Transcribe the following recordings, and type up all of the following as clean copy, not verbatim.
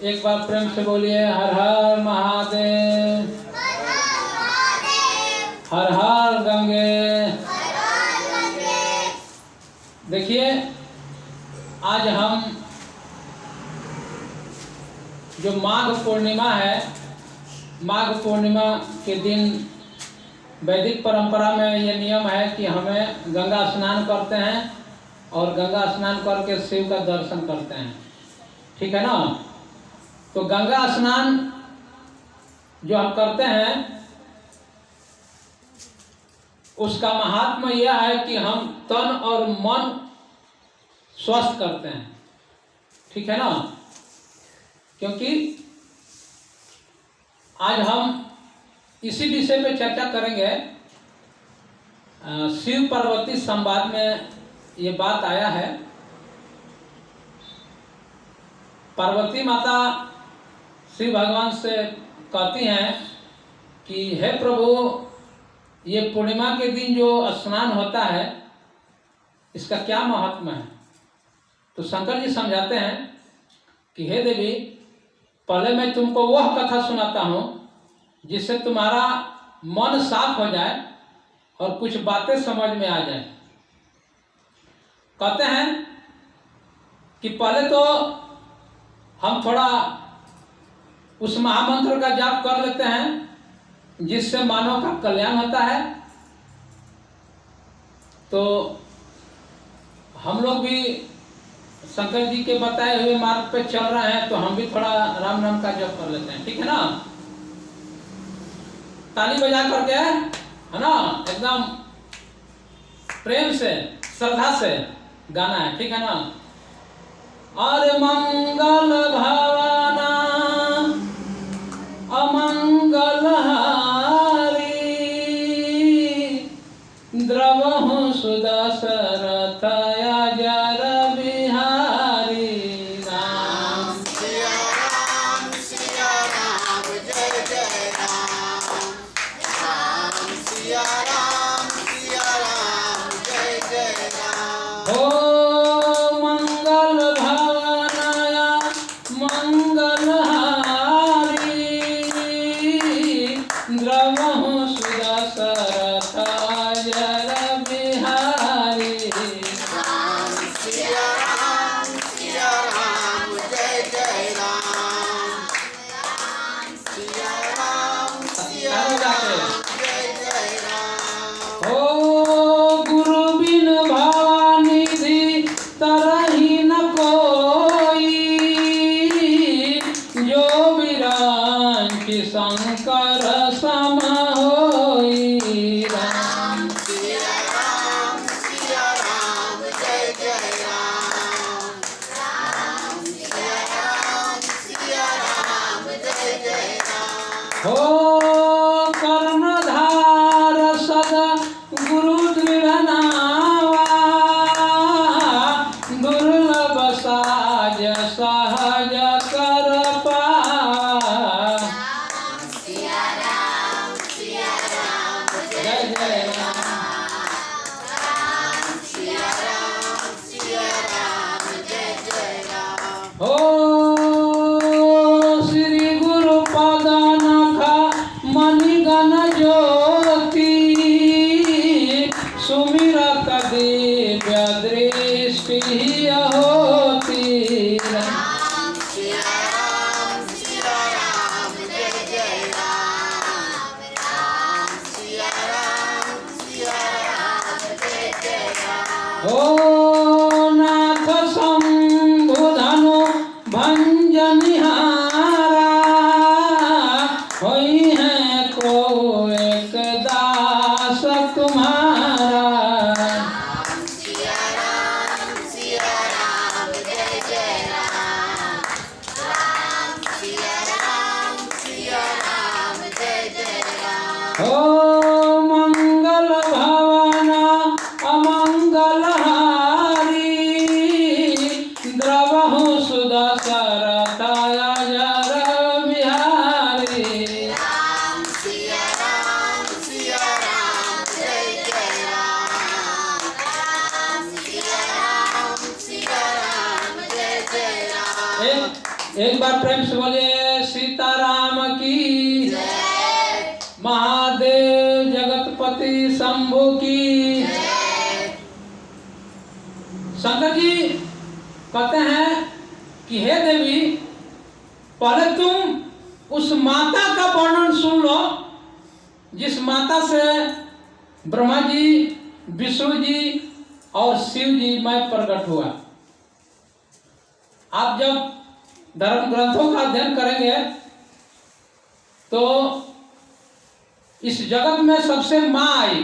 एक बार प्रेम से बोलिए हर हर महादेव, हर हर गंगे। देखिए, आज हम जो माघ पूर्णिमा है, माघ पूर्णिमा के दिन वैदिक परंपरा में ये नियम है कि हमें गंगा स्नान करते हैं और गंगा स्नान करके शिव का दर्शन करते हैं, ठीक है ना। तो गंगा स्नान जो हम करते हैं उसका महात्मा यह है कि हम तन और मन स्वस्थ करते हैं, ठीक है ना। क्योंकि आज हम इसी विषय पे चर्चा करेंगे। शिव पार्वती संवाद में ये बात आया है। पार्वती माता शिव भगवान से कहती हैं कि हे प्रभु, ये पूर्णिमा के दिन जो स्नान होता है इसका क्या महात्मा है। तो शंकर जी समझाते हैं कि हे देवी, पहले मैं तुमको वह कथा सुनाता हूँ जिससे तुम्हारा मन साफ हो जाए और कुछ बातें समझ में आ जाए। कहते हैं कि पहले तो हम थोड़ा उस महामंत्र का जाप कर लेते हैं जिससे मानव का कल्याण होता है। तो हम लोग भी शंकर जी के बताए हुए मार्ग पे चल रहे हैं, तो हम भी थोड़ा राम नाम का जप कर लेते हैं, ठीक है ना। ताली बजा करके, है ना, एकदम प्रेम से श्रद्धा से गाना है, ठीक है ना। अरे मंगल भवाना अमंगल हारी, द्रवहु सुदशरथ अजर बिहारी। राम सिया राम जय जय राम। राम सिया राम जय जय राम। हो मंगल भवनाया मंगल हारी, द्रवहु सुदशरथ अजर बिहारी। राम सिया राम जय जय राम। राम सिया राम जय जय राम। ओ गुरु बिन भवानिधि तरहि न कोई, जो विरांचि शंकर सम होई। राम सिया राम जय जय राम। राम सिया राम जय जय राम। हो कर्णधार सदा गुरु दृढ़ नावा, दुर्लभ साज सहज कर पावा। राम सिया राम जय जय राम। राम सिया राम जय जय राम। हो श्री गुरु पद नखा मणिगण ज्योति, सुमिरत दिव्य दृष्टि होती। राम सिया राम जय जय राम। राम सिया राम जय जय राम। हो नाथ शंभु धनु भंजनिहारा, होई है को एक दास तुम्हारा। राम सिया राम जय जय राम। राम सिया राम जय जय राम। हो मंगल भवन अमंगल हारी, एक बार प्रेम से बोलिए सीताराम की जय। महादेव जगतपति शंभु की। शंकर जी कहते हैं कि हे देवी, पहले तुम उस माता का वर्णन सुन लो जिस माता से ब्रह्मा जी, विष्णु जी और शिव जी में प्रकट हुआ। आप जब धर्म ग्रंथों का अध्ययन करेंगे तो इस जगत में सबसे माँ आई।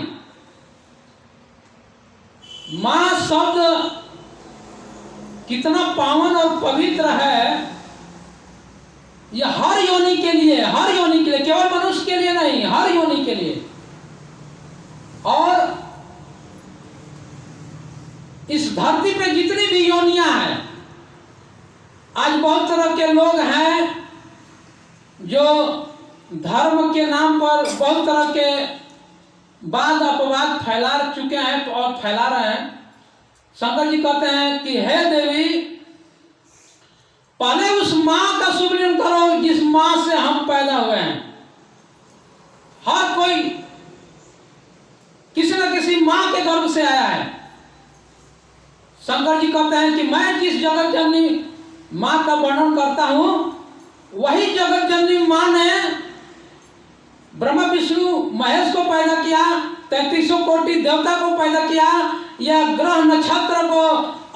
माँ शब्द कितना पावन और पवित्र है, यह हर योनि के लिए, हर योनि के लिए, केवल मनुष्य के लिए नहीं, हर योनि के लिए। और इस धरती पे जितनी भी योनियां हैं, आज बहुत तरह के लोग हैं जो धर्म के नाम पर बहुत तरह के वाद अपवाद फैला चुके हैं और फैला रहे हैं। शंकर जी कहते हैं कि हे देवी, पहले उस माँ का सुमिरन करो जिस माँ से हम पैदा हुए हैं। हर कोई किसी न किसी माँ के गर्भ से आया है। शंकर जी कहते हैं कि मैं जिस जगत जननी माँ का वर्णन करता हूं, वही जगत जननी माँ ने ब्रह्मा विष्णु महेश को पैदा किया, 33 कोटि देवता को पैदा किया, या ग्रह नक्षत्र को,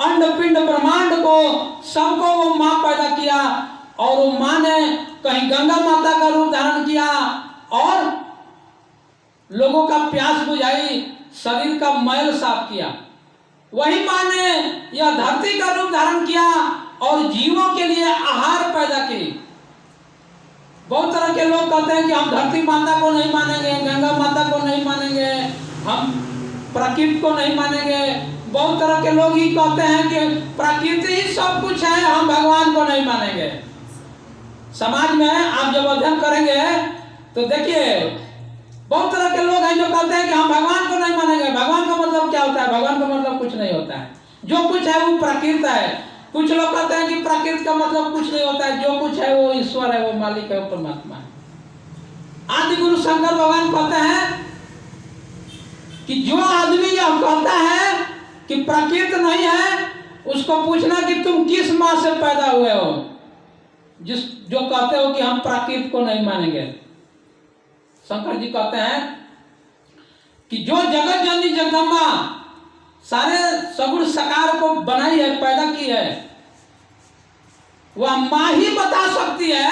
अंड पिंड ब्रह्मांड को, सबको वो माँ पैदा किया। और वो माँ ने कहीं गंगा माता का रूप धारण किया और लोगों का प्यास बुझाई, शरीर का मैल साफ किया। वही माँ ने यह धरती का रूप धारण किया और जीवों के लिए आहार पैदा की। बहुत तरह के लोग कहते हैं कि हम धरती माता को नहीं मानेंगे, गंगा माता को नहीं मानेंगे, हम प्रकृति को नहीं मानेंगे। बहुत तरह के लोग ही कहते हैं कि प्रकृति ही सब कुछ है, हम भगवान को नहीं मानेंगे। समाज में आप जब अध्ययन करेंगे तो देखिए बहुत तरह के लोग हैं जो कहते हैं कि हम भगवान को नहीं मानेंगे। भगवान का मतलब क्या होता है? भगवान का मतलब कुछ नहीं होता है, जो कुछ है वो प्रकृति है। कुछ लोग कहते हैं कि प्रकृति का मतलब कुछ नहीं होता है, जो कुछ है वो ईश्वर है, वो मालिक है, वो परमात्मा है। आदि गुरु शंकर भगवान कहते हैं कि जो आदमी यह कहता है कि प्रकृति नहीं है, उसको पूछना कि तुम किस माँ से पैदा हुए हो, जो कहते हो कि हम प्रकृति को नहीं मानेंगे। शंकर जी कहते हैं कि जो जगत जननी जगदम्बा सारे सगुण सकार को बनाई है, पैदा की है, वह माँ ही बता सकती है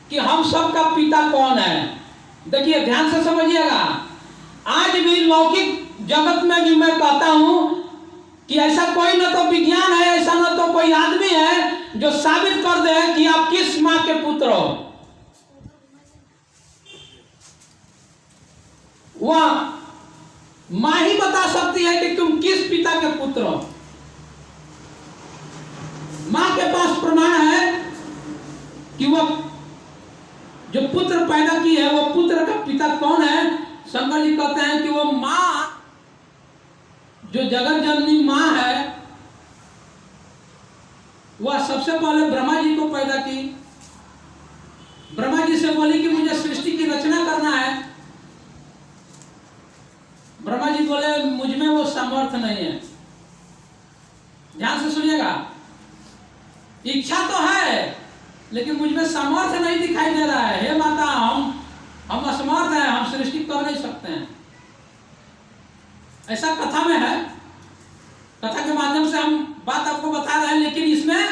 कि हम सबका पिता कौन है। देखिए ध्यान से समझिएगा, आज भी लौकिक जगत में भी मैं कहता हूं कि ऐसा कोई न तो विज्ञान है, ऐसा न तो कोई आदमी है जो साबित कर दे कि आप किस माँ के पुत्र हो। वह माँ ही बता सकती है कि तुम किस पिता के पुत्र हो। माँ के पास प्रमाण है कि वह जो पुत्र पैदा की है, वो पुत्र का पिता कौन है। शंकर जी कहते हैं कि वो माँ जो जगत जननी माँ है, वह सबसे पहले ब्रह्मा जी को पैदा की। ब्रह्मा जी से बोली कि मुझे सृष्टि की रचना करना है। ब्रह्मा जी बोले मुझ में वो सामर्थ्य नहीं है। ध्यान से सुनिएगा, इच्छा तो है लेकिन मुझ में सामर्थ्य नहीं दिखाई दे रहा है। हे माता, हम असमर्थ हैं, हम सृष्टि कर नहीं सकते हैं। ऐसा कथा में है, कथा के माध्यम से हम बात आपको बता रहे हैं, लेकिन इसमें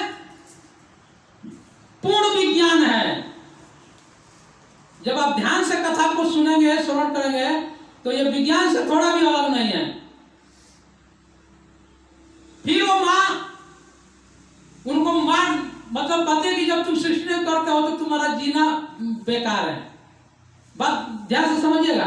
पूर्ण विज्ञान है। जब आप ध्यान से कथा को सुनेंगे, श्रवण करेंगे, तो ये विज्ञान से थोड़ा भी अलग नहीं है। फिर वो माँ उनको माँ मतलब कहते हैं कि जब तुम सृष्टि नहीं करते हो तो तुम्हारा जीना बेकार है। बात ध्यान से समझिएगा।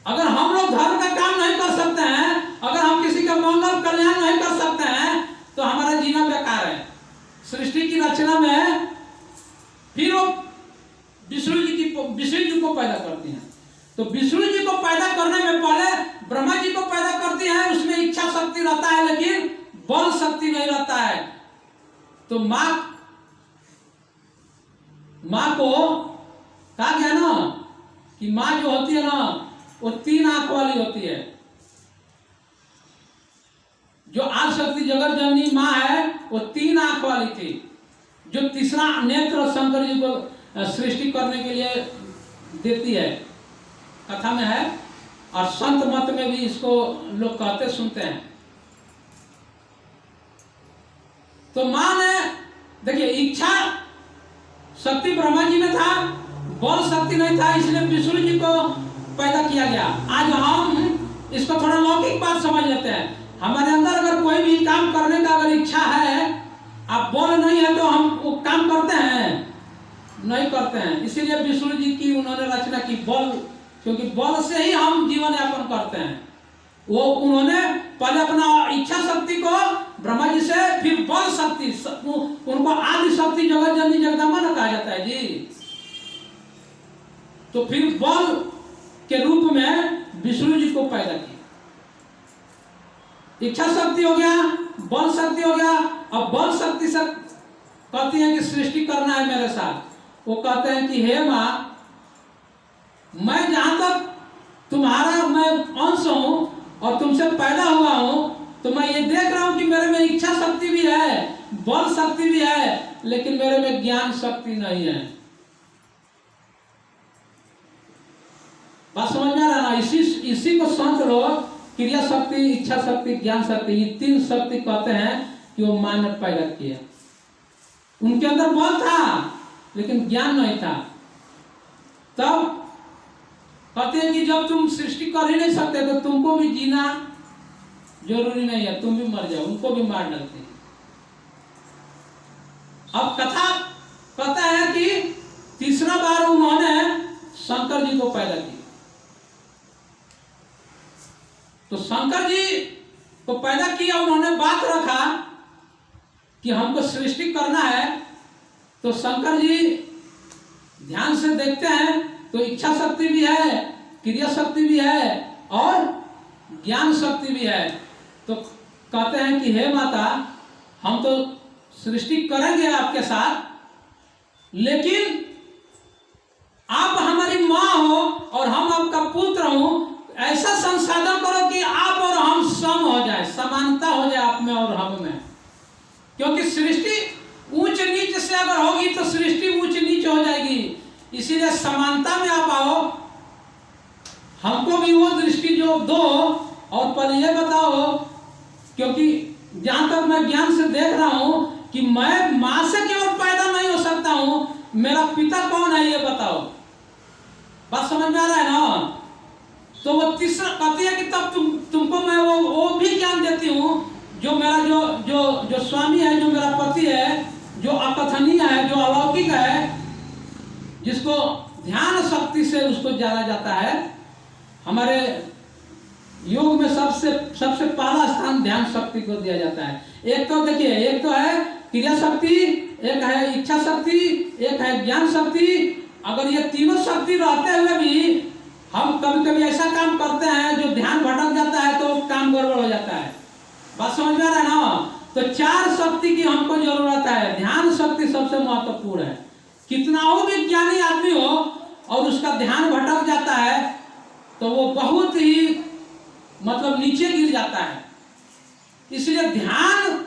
अगर हम लोग धर्म का काम नहीं कर सकते हैं, अगर हम किसी का मंगल कल्याण नहीं कर सकते हैं, तो हमारा जीना बेकार है। सृष्टि की रचना में फिर वो विष्णु जी को पैदा करती हैं। तो विष्णु जी को पैदा करने में पहले ब्रह्मा जी को पैदा करती है। उसमें इच्छा शक्ति रहता है लेकिन बल शक्ति नहीं रहता है। तो माँ को कहा गया ना कि माँ जो होती है ना वो 3 आंख वाली होती है। जो आदिशक्ति जगत जननी माँ है वो 3 आंख वाली थी। जो तीसरा नेत्र शंकर जी को सृष्टि करने के लिए देती है, कथा में है और संत मत में भी इसको लोग कहते सुनते हैं। तो माँ ने देखिए इच्छा शक्ति ब्रह्मा जी में था, बल शक्ति नहीं था, इसलिए विष्णु जी को पैदा किया गया। आज हम इसको थोड़ा लौकिक बात समझ लेते हैं। हमारे अंदर अगर कोई भी काम करने का अगर इच्छा है, अब बल नहीं है तो हम वो काम करते हैं, नहीं करते हैं। इसीलिए विष्णु जी की उन्होंने रचना की बल, क्योंकि बल से ही हम जीवन यापन करते हैं। वो उन्होंने पहले अपना इच्छा शक्ति को ब्रह्मा जी से, फिर बल शक्ति, उनको आदि शक्ति जगत जननी जगदम्बा न कहा जाता है जी। तो फिर बल के रूप में विष्णु जी को पैदा किया। इच्छा शक्ति हो गया, बल शक्ति हो गया। अब बल शक्ति से कहती है कि सृष्टि करना है मेरे साथ। वो कहते हैं कि हे माँ, मैं जहां तक तुम्हारा मैं अंश हूं और तुमसे पैदा हुआ हूं, तो मैं ये देख रहा हूं कि मेरे में इच्छा शक्ति भी है, बल शक्ति भी है, लेकिन मेरे में ज्ञान शक्ति नहीं है। बात समझ में आ रहा ना? इसी को संत लोग क्रिया शक्ति, इच्छा शक्ति, ज्ञान शक्ति, ये 3 शक्ति कहते हैं कि वो माँ ने पैदा किया। उनके अंदर बल था लेकिन ज्ञान नहीं था। तब कहते हैं कि जब तुम सृष्टि कर ही नहीं सकते तो तुमको भी जीना जरूरी नहीं है, तुम भी मर जाओ। उनको भी मार डालते हैं। अब कथा कहता है कि तीसरा बार उन्होंने शंकर जी को पैदा किया। तो शंकर जी को पैदा किया, उन्होंने बात रखा कि हमको सृष्टि करना है। तो शंकर जी ध्यान से देखते हैं तो इच्छा शक्ति भी है, क्रिया शक्ति भी है और ज्ञान शक्ति भी है। तो कहते हैं कि हे माता, हम तो सृष्टि करेंगे आपके साथ, लेकिन आप हमारी माँ हो और हम आपका पुत्र हूं। ऐसा संसाधन करो कि आप और हम सम हो जाए, समानता हो जाए आप में और हम में। क्योंकि सृष्टि ऊंच नीच से अगर होगी तो सृष्टि ऊंच नीच हो जाएगी। इसीलिए समानता में आप आओ, हमको भी वो दृष्टि जो दो। और पहले ये बताओ, क्योंकि जहां तक मैं ज्ञान से देख रहा हूं कि मैं मां से केवल पैदा नहीं हो सकता हूं, मेरा पिता कौन है ये बताओ। बात समझ में आ रहा है ना? तो वो तीसरा कहती है कि तब तुमको मैं वो भी ज्ञान देती हूँ, जो मेरा जो स्वामी है, जो मेरा पति है, जो अकथनीय है, जो अलौकिक है, जिसको ध्यान शक्ति से उसको जाना जाता है। हमारे योग में सबसे पहला स्थान ध्यान शक्ति को दिया जाता है। एक तो देखिए, एक तो है क्रिया शक्ति, एक है इच्छा शक्ति, एक है ज्ञान शक्ति। अगर ये तीनों शक्ति रहते हुए भी हम कभी कभी ऐसा काम करते हैं जो ध्यान भटक जाता है तो काम गड़बड़ हो जाता है। बात समझ में आ रहा है ना? तो 4 शक्ति की हमको जरूरत है। ध्यान शक्ति सबसे महत्वपूर्ण है। कितना हो भी ज्ञानी आदमी हो और उसका ध्यान भटक जाता है तो वो बहुत ही मतलब नीचे गिर जाता है। इसलिए ध्यान,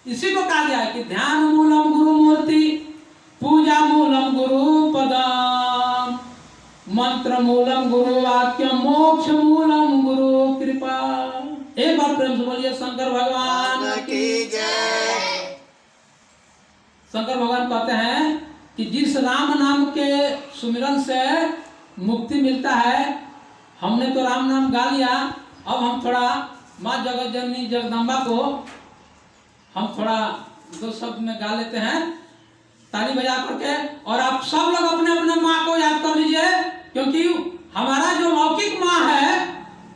इसी को कहा गया है कि ध्यान मूलम गुरु मूर्ति, पूजा मूलम गुरु पदम, मंत्र मूलम गुरु वाक्य, मोक्ष मूलम गुरु कृपा। एक बार प्रेम से बोलिए शंकर भगवान की जय। शंकर भगवान कहते हैं कि जिस राम नाम के सुमिरन से मुक्ति मिलता है, हमने तो राम नाम गा लिया, अब हम थोड़ा माँ जगत जननी जगदम्बा को हम थोड़ा 2 शब्द में गा लेते हैं ताली बजा करके। और आप सब लोग अपने अपने माँ को याद कर लीजिए, क्योंकि हमारा जो लौकिक माँ है,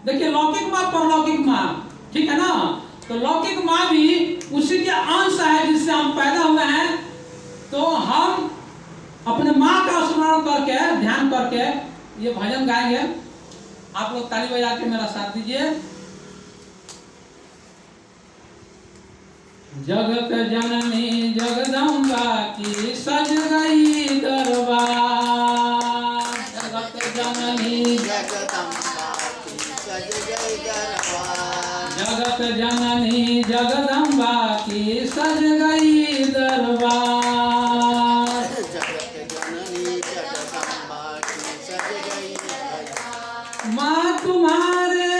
देखिए लौकिक माँ परलौकिक माँ, ठीक है ना? तो लौकिक माँ भी उसी के अंश है जिससे हम पैदा हुए हैं। तो हम अपने माँ का स्मरण करके, ध्यान करके ये भजन गाएंगे। आप लोग ताली बजा के मेरा साथ दीजिए। जगत जननी जगदम्बा की सज गई दरबार। जगत जननी जगदम्बा की सज गई दरबार। जगत जननी जगदम्बा की सज गई दरबार। जगत जननी जगदम्बा की सज गई दरबार। माँ तुम्हारे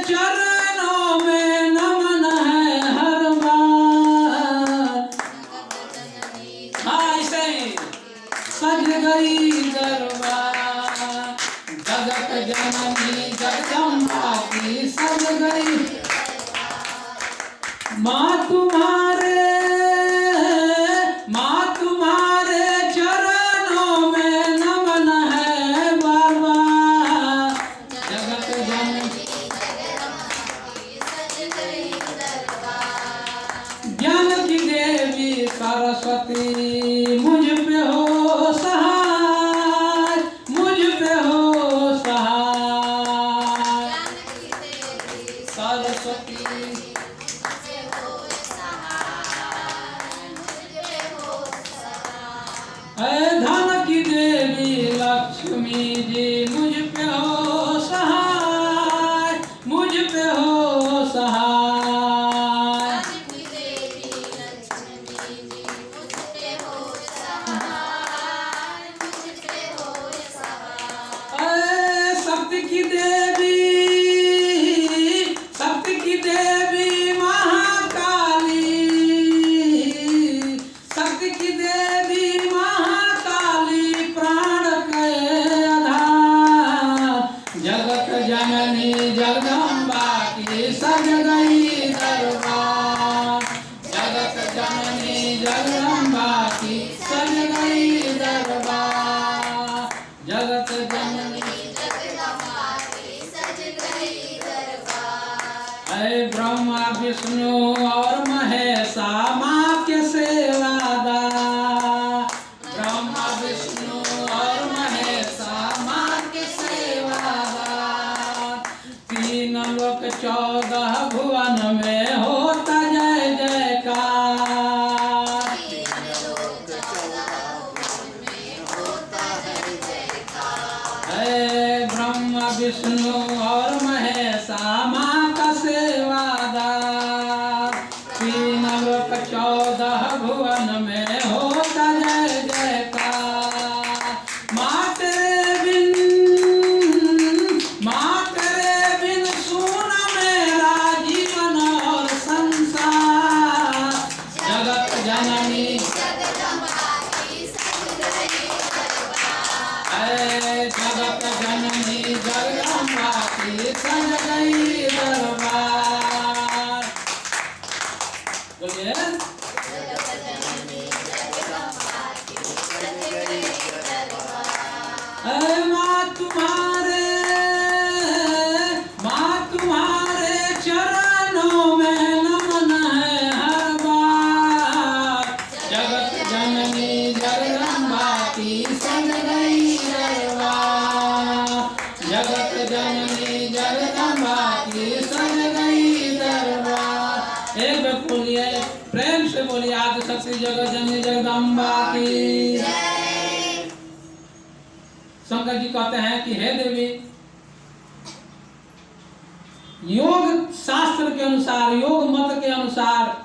चरणों में नमन है हर बार। हाँ ऐसे ही सज गई दरबार। जगत जननी जगदम्बा की सज गई। माँ तुम्हारे चरणों में नमन है बार बार। जगत जननी ज्ञान की देवी सरस्वती मुझ पे हो सहाय। मुझ पे हो सहाय। सरस्वती धन की देवी लक्ष्मी जी मुझ पे हो सहाय। मुझ पे हो सहाय। शक्ति की देवी महाकाली। शक्ति की देवी महाकाली प्राण के आधार। जगत जननी जगदम्बा की सज गई दरबार। जगत जननी जगदम्बा की सज गई दरबार। जगत जननी है ब्रह्मा विष्णु और महेशा माँ के सेवादार। ब्रह्मा विष्णु और महेशा माँ के सेवादार। 3 लोक 14 भुवन में होता जय जयकार। है ब्रह्मा विष्णु और महेशा माँ का सेवादार। 3 लोक 14 भुवन में होता जय जयकार। माँ तेरे बिन सुना मेरा जीवन और संसार। जगत जननी जगत जननी जगदम्बा की सज गई दरबार। बोलिए माँ तुम्हारे चरणों में नमन है हर बार। जगत जननी जगदम्बा की सज गई दरबार। जगत जननी जगदम्बा की सज गई दरबार। एक बार बोलिए, प्रेम से बोलिए, आदि शक्ति जगत जननी जगदम्बा की। शंकर जी कहते हैं कि हे देवी, योग शास्त्र के अनुसार, योग मत के अनुसार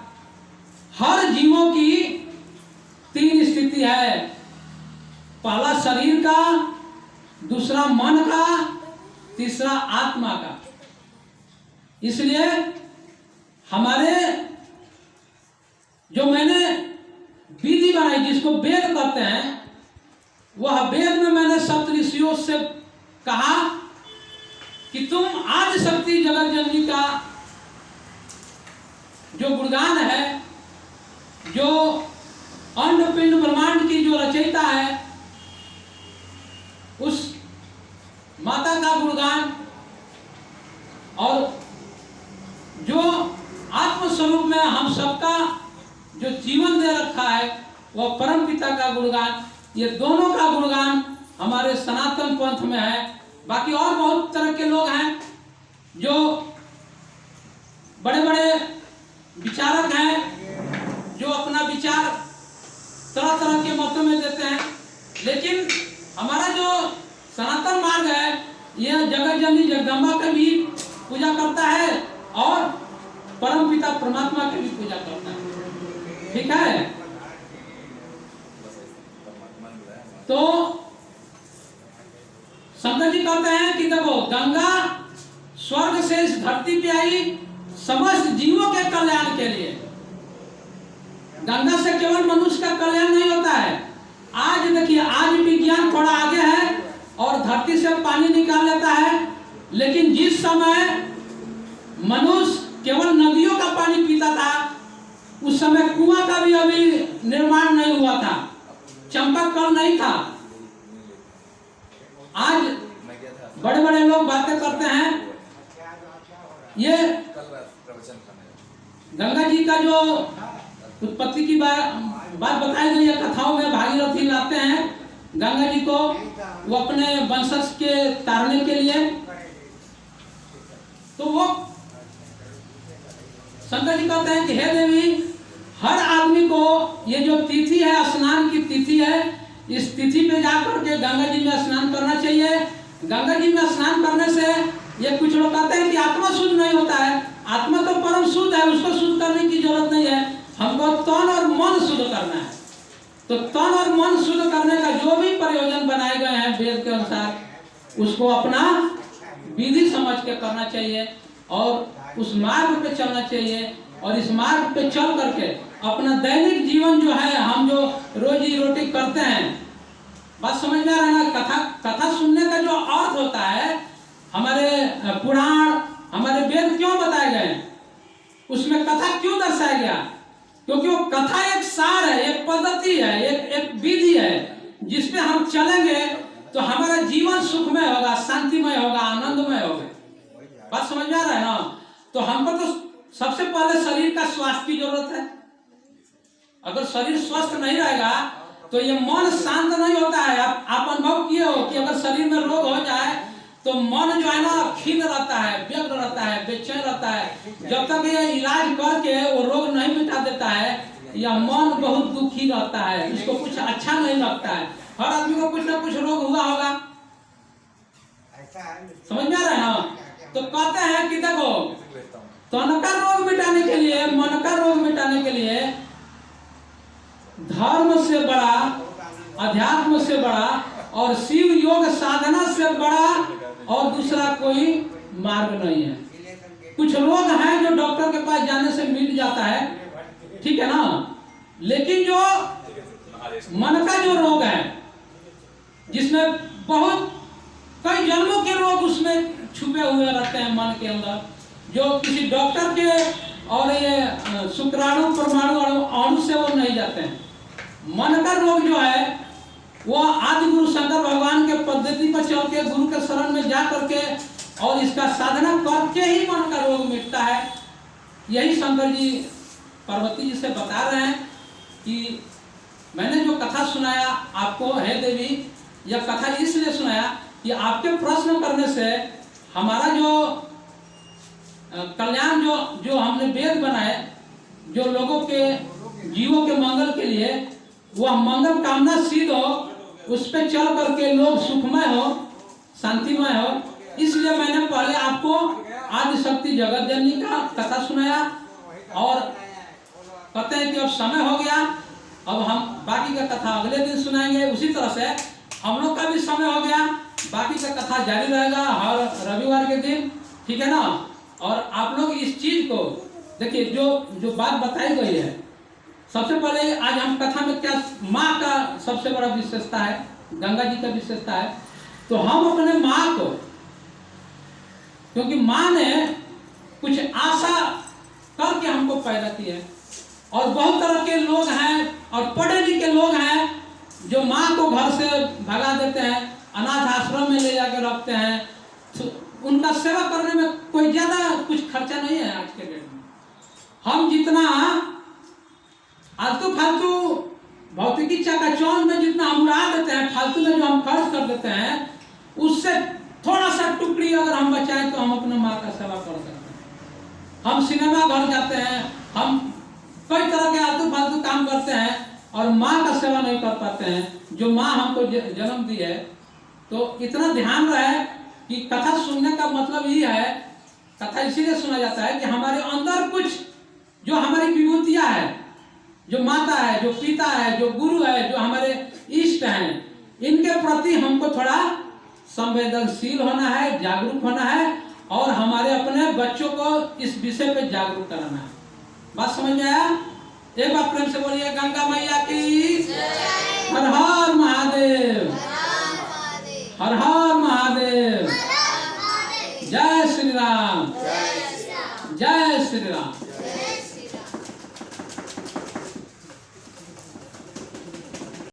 हर जीवों की 3 स्थिति है। पहला शरीर का, दूसरा मन का, तीसरा आत्मा का। इसलिए हमारे जो मैंने विधि बनाई, जिसको वेद कहते हैं, वह वेद में मैंने सप्तऋषियों से कहा कि तुम आदि शक्ति जगत जननी का जो गुणगान है, जो अंड पिंड ब्रह्मांड की जो रचयिता है, उस माता का गुणगान और जो आत्म स्वरूप में हम सबका जो जीवन दे रखा है वह परम पिता का गुणगान, ये दोनों का गुणगान हमारे सनातन पंथ में है। बाकी और बहुत तरह के लोग हैं जो बड़े बड़े विचारक हैं जो अपना विचार तरह तरह के मतों में देते हैं, लेकिन हमारा जो सनातन मार्ग है यह जगत जननी जगदम्बा का भी पूजा करता है और परम पिता परमात्मा की भी पूजा करता है। ठीक है, तो शंकर जी कहते हैं कि देखो गंगा स्वर्ग से इस धरती पे आई समस्त जीवों के कल्याण के लिए। गंगा से केवल मनुष्य का कल्याण नहीं होता है। आज देखिए, आज विज्ञान थोड़ा आगे है और धरती से पानी निकाल लेता है, लेकिन जिस समय मनुष्य केवल नदियों का पानी पीता था उस समय कुआं का भी अभी निर्माण नहीं हुआ था, चंपक कल नहीं था। आज बड़े बड़े लोग बातें करते हैं, ये गंगा जी का जो उत्पत्ति की बात बताई गई है कथाओं में, भागीरथी लाते हैं गंगा जी को वो अपने वंशज के तारने के लिए। तो वो शंकर जी कहते हैं कि हे देवी, हर आदमी को ये जो तिथि है, स्नान की तिथि है, इस तिथि पे जाकर के गंगा जी में स्नान करना चाहिए। गंगा जी में स्नान करने से ये कुछ लोग कहते हैं कि आत्मा शुद्ध नहीं होता है। आत्मा तो परम शुद्ध है, उसको शुद्ध करने की जरूरत नहीं है, हमको तन और मन शुद्ध करना है। तो तन और मन शुद्ध करने का जो भी प्रयोजन बनाए गए हैं वेद के अनुसार उसको अपना विधि समझ के करना चाहिए और उस मार्ग पे चलना चाहिए। और इस मार्ग पे चल करके अपना दैनिक जीवन जो है, हम जो रोजी रोटी करते हैं, बात समझ में आ रहा है ना? कथा सुनने का जो अर्थ होता है, हमारे पुराण हमारे वेद क्यों बताए गए, उसमें कथा क्यों दर्शाया गया? क्योंकि वो कथा एक सार है, एक पद्धति है, एक विधि है जिसमें हम चलेंगे तो हमारा जीवन सुखमय होगा, शांतिमय होगा, आनंदमय होगा। बात समझ में आ रहा है ना? तो हमको तो सबसे पहले शरीर का स्वास्थ्य की जरूरत है। अगर शरीर स्वस्थ नहीं रहेगा तो ये मन शांत नहीं होता है। आप अनुभव किए हो कि अगर शरीर में रोग हो जाए तो मन जो है ना खिन्न रहता है, व्यग्र रहता है, बेचैन रहता है। जब तक ये इलाज करके वो रोग नहीं मिटा देता है या मन बहुत दुखी रहता है, उसको कुछ अच्छा नहीं लगता है। हर आदमी को कुछ ना कुछ रोग हुआ होगा, समझ में आ रहा है ना? तो कहते हैं कि देखो, तन का रोग मिटाने के लिए, मन का रोग मिटाने के लिए धर्म से बड़ा, अध्यात्म से बड़ा और शिव योग साधना से बड़ा और दूसरा कोई मार्ग नहीं है। कुछ रोग हैं जो डॉक्टर के पास जाने से मिट जाता है, ठीक है ना, लेकिन जो मन का जो रोग है जिसमें बहुत कई जन्मों के रोग उसमें छुपे हुए रहते हैं मन के अंदर, जो किसी डॉक्टर के और ये शुक्राणु परमाणु अणु से वो नहीं जाते हैं। मन का रोग जो है वो आदि गुरु शंकर भगवान के पद्धति पर चल के गुरु के शरण में जा करके और इसका साधना करके ही मन का रोग मिटता है। यही शंकर जी पार्वती जी से बता रहे हैं कि मैंने जो कथा सुनाया आपको, हे देवी, यह कथा इसलिए सुनाया कि आपके प्रश्न करने से हमारा जो कल्याण, जो हमने वेद बनाए, जो लोगों के जीवों के मंगल के लिए, वह मंगल कामना सिद्ध हो, उस पे चल करके लोग सुखमय हो, शांतिमय हो। इसलिए मैंने पहले आपको आदि शक्ति जगत जननी का कथा सुनाया और कहते हैं कि अब समय हो गया, अब हम बाकी का कथा अगले दिन सुनाएंगे। उसी तरह से हम लोग का भी समय हो गया, बाकी का कथा जारी रहेगा हर रविवार के दिन, ठीक है ना? और आप लोग इस चीज को देखिए, जो बात बताई गई है, सबसे पहले आज हम कथा में क्या, माँ का सबसे बड़ा विशेषता है, गंगा जी का विशेषता है। तो हम अपने माँ को, क्योंकि माँ ने कुछ आशा करके हमको पैदा किया है, और बहुत तरह के लोग हैं और पढ़े लिखे लोग हैं जो माँ को घर से भगा देते हैं, अनाथ आश्रम में ले जाकर रखते हैं। तो उनका सेवा करने में कोई ज्यादा कुछ खर्चा नहीं है आज के डेट में। हम जितना आलतू फालतू भौतिकी चकाचौंध में जितना हम उड़ा देते हैं, फालतू में जो हम खर्च कर देते हैं, उससे थोड़ा सा टुकड़ी अगर हम बचाएं तो हम अपने माँ का सेवा कर सकते हैं। हम सिनेमा घर जाते हैं, हम कई तरह के आलतू फालतू काम करते हैं और माँ का सेवा नहीं कर पाते हैं जो माँ हमको जन्म दी है। तो इतना ध्यान रहे कि कथा सुनने का मतलब ये है, कथा इसीलिए सुना जाता है कि हमारे अंदर कुछ जो हमारी विभूतियाँ है, जो माता है, जो पिता है, जो गुरु है, जो हमारे इष्ट हैं, इनके प्रति हमको थोड़ा संवेदनशील होना है, जागरूक होना है और हमारे अपने बच्चों को इस विषय पे जागरूक कराना है। बात समझ में आया? एक बार प्रेम से बोलिए गंगा मैया की हर हर महादेव।